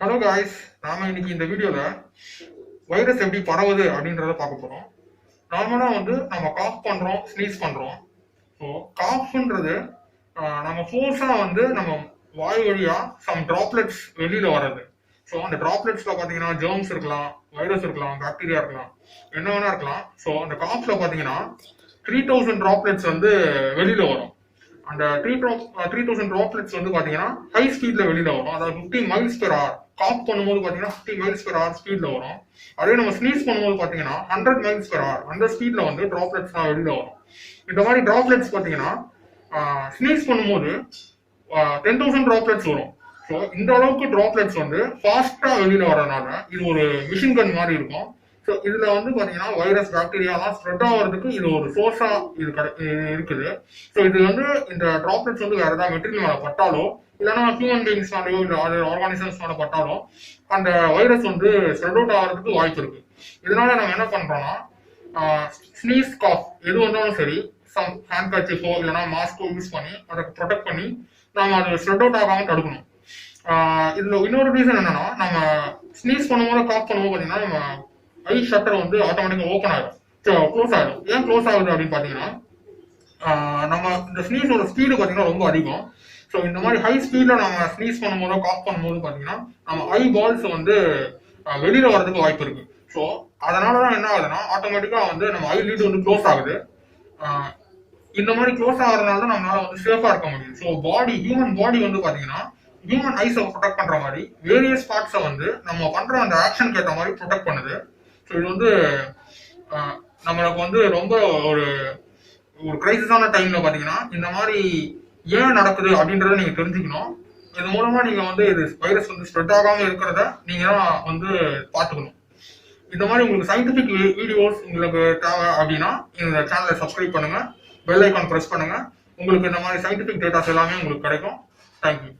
Hello guys, நாம இன்னைக்கு இந்த வீடியோல வைரஸ் எப்படி பரவுது அப்படின்றத பார்க்க போறோம். நார்மலா நம்ம காஃப் பண்றோம், ஸ்னீஸ் பண்றோம். ஸோ காஃப்ன்றது நம்ம ஃபோர்ஸா நம்ம வாய் வழியா சம் டிராப்லெட்ஸ் வெளியில வர்றது. ஸோ அந்த டிராப்லெட்ஸ்ல பாத்தீங்கன்னா ஜெர்ம்ஸ் இருக்கலாம், வைரஸ் இருக்கலாம், பாக்டீரியா இருக்கலாம், என்ன வேணா இருக்கலாம். ஸோ அந்த காஃப்ல பாத்தீங்கன்னா 3000 டிராப்லெட்ஸ் வெளியில வரும். அந்த 3000 டிராப்லெட்ஸ் பாத்தீங்கன்னா ஹை ஸ்பீட்ல வெளியில வரும். அதாவது 50 மைல்ஸ் பெர் ஹவர். காப் பண்ணும்போது பாத்தீங்கன்னா 50 மைல்ஸ் பெர் ஹவர் ஸ்பீட்ல வரும். அதே நம்ம ஸ்னீஸ் பண்ணும்போது பாத்தீங்கன்னா 100 மைல்ஸ் பெர் ஹவர் அந்த ஸ்பீட்ல டிராப்லெட்ஸ் வெளியில வரும். இந்த மாதிரி டிராப்லெட்ஸ் பாத்தீங்கன்னா ஸ்னீஸ் பண்ணும்போது 10,000 டிராப்லெட்ஸ் வரும். ஸோ இந்த அளவுக்கு டிராப்லெட்ஸ் ஃபாஸ்டா வெளியில வரதுனால இது ஒரு மிஷின் கன் மாதிரி இருக்கும். ஸோ இதுல பாத்தீங்கன்னா வைரஸ் பாக்டீரியாலாம் ஸ்ப்ரெட் ஆகிறதுக்கு இது ஒரு சோர்ஸா இருக்குது. ஸோ இது இந்த டிராப்லெட்ஸ் வேற ஏதாவது மெட்டீரியல் மேல பட்டாலோ இல்லைன்னா ஹியூமன் பீயிங்ஸ் மேலேயோ இல்லை அதர் ஆர்கானிசம்ஸ் மேல பட்டாலோ அந்த வைரஸ் ஸ்ப்ரெட் அவுட் ஆகிறதுக்கு வாய்ப்பு இருக்கு. இதனால நம்ம என்ன பண்றோம்னா ஸ்னீஸ் காஃப் எது வந்தாலும் சரி சம் ஹேண்ட் கர்ச்சீஃபோ இல்லைன்னா மாஸ்கோ யூஸ் பண்ணி அதை ப்ரொடெக்ட் பண்ணி நம்ம அதை ஸ்ப்ரெட் அவுட் ஆகாம தடுக்கணும். இதுல இன்னொரு ரீசன் என்னன்னா நம்ம ஸ்னீஸ் பண்ணும்போது காஃப் பண்ணும்போது பாத்தீங்கன்னா நம்ம ஐ ஷட்டர் ஆட்டோமேட்டிக்கா ஓப்பன் ஆயிடும், க்ளோஸ் ஆயிடும். ஏன் க்ளோஸ் ஆகுது அப்படின்னு பாத்தீங்கன்னா நம்ம இந்த ஸ்னீஸோட ஸ்பீடு பாத்தீங்கன்னா ரொம்ப அதிகம். ஸோ இந்த மாதிரி ஹை ஸ்பீட்ல நம்ம ஸ்னீஸ் பண்ணும்போது காஃப் பண்ணும்போது பாத்தீங்கன்னா நம்ம ஐ பால்ஸ் வெளியில வர்றதுக்கு வாய்ப்பு இருக்கு. ஸோ அதனாலதான் என்ன ஆகுதுன்னா ஆட்டோமேட்டிக்கா நம்ம ஐ லீட் க்ளோஸ் ஆகுது. இந்த மாதிரி க்ளோஸ் ஆகிறதுனால தான் நம்மளால சேஃபா இருக்க முடியும். ஸோ ஹியூமன் பாடி பாத்தீங்கன்னா ஹியூமன் ஐஸை ப்ரொடெக்ட் பண்ற மாதிரி வேரியஸ் பார்ட்ஸை நம்ம பண்ற அந்த ஆக்ஷனுக்கு ஏற்ற மாதிரி ப்ரொடெக்ட் பண்ணுது. ஸோ இது நம்மளுக்கு ரொம்ப ஒரு கிரைசிஸான டைம்ல பாத்தீங்கன்னா இந்த மாதிரி ஏன் நடக்குது அப்படின்றத நீங்க தெரிஞ்சுக்கணும். இது மூலமா நீங்க இது வைரஸ் ஸ்ப்ரெட் ஆகாம இருக்கிறத நீங்க தான் பாத்துக்கணும். இந்த மாதிரி உங்களுக்கு சயின்டிபிக் வீடியோஸ் உங்களுக்கு தேவை அப்படின்னா இந்த சேனலை சப்ஸ்கிரைப் பண்ணுங்க, பெல் ஐக்கான் பிரஸ் பண்ணுங்க. உங்களுக்கு இந்த மாதிரி சயின்டிபிக் டேட்டாஸ் எல்லாமே உங்களுக்கு கிடைக்கும். தேங்க்யூ.